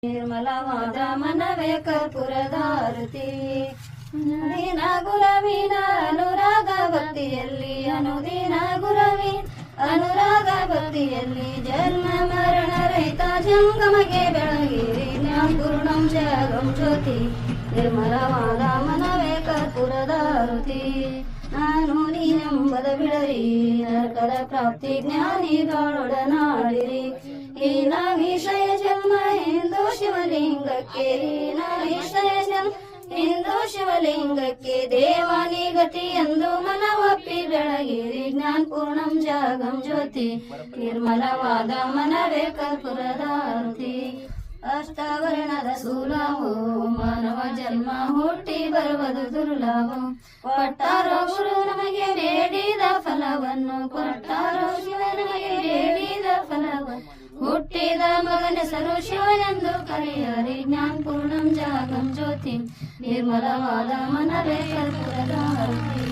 ನಿರ್ಮಲವಾದ ಮನವೇ ಕರ್ಪೂರದಾರತಿ ಅನುದಿನ ಗುರವಿನ ಅನುರಾಗ ಭಕ್ತಿಯಲ್ಲಿ ಅನುದಿನ ಗುರವಿ ಅನುರಾಗ ಭಕ್ತಿಯಲ್ಲಿ ಜನ್ಮ ಮರಣ ರಹಿತ ಜಂಗಮಗೆ ಬೆಳಗಿರಿ ಜ್ಞಾನಪೂರ್ಣಂ ಜಗಂ ಜ್ಯೋತಿ ನಿರ್ಮಲವಾದ ಮನವೇ ಕರ್ಪೂರದಾರತಿ ನಾನು ನೀನೆಂಬದ ಬಿಡರಿ ನರಕದ ಪ್ರಾಪ್ತಿ ಜ್ಞಾನಿಗಳೊಡನಾಡಿರಿ ಹೀನ ವಿಷಯ ಜನ್ಮ ಹಿಂದೂ ಶಿವಲಿಂಗಕ್ಕೆ ಹೀನ ವಿಷಯ ಜನ್ಮ ಹಿಂದೂ ಶಿವಲಿಂಗಕ್ಕೆ ದೇವಾನಿ ಗತಿ ಎಂದು ಮನವಪ್ಪಿ ಬೆಳಗಿರಿ ಜ್ಞಾನಪೂರ್ಣಂ ಜಾಗಂ ಜ್ಯೋತಿ ನಿರ್ಮಲವಾದ ಮನವೇ ಕರ್ಪೂರದಾರತಿ ಅಷ್ಟವರ್ಣದ ಸುಲಭೋ ಮಾನವ ಜನ್ಮ ಹುಟ್ಟಿ ಬರುವುದು ದುರ್ಲಭ ಕೊಟ್ಟಾರೋ ಗುರು ನಮಗೆ ಬೇಡಿದ ಫಲವನ್ನು ಕೊಟ್ಟಾರೋ ಶಿವ ನಮಗೆ ಬೇಡಿದ ಫಲವನ್ನು ಹುಟ್ಟಿದ ಮಗನೆಸರು ಶಿವನೆಂದು ಕರೆಯರಿ ಜ್ಞಾನಪೂರ್ಣಂ ಜಾಗಂ ಜ್ಯೋತಿ ನಿರ್ಮಲವಾದ ಮನವೇ ಕರ್ಪೂರದಾರತಿ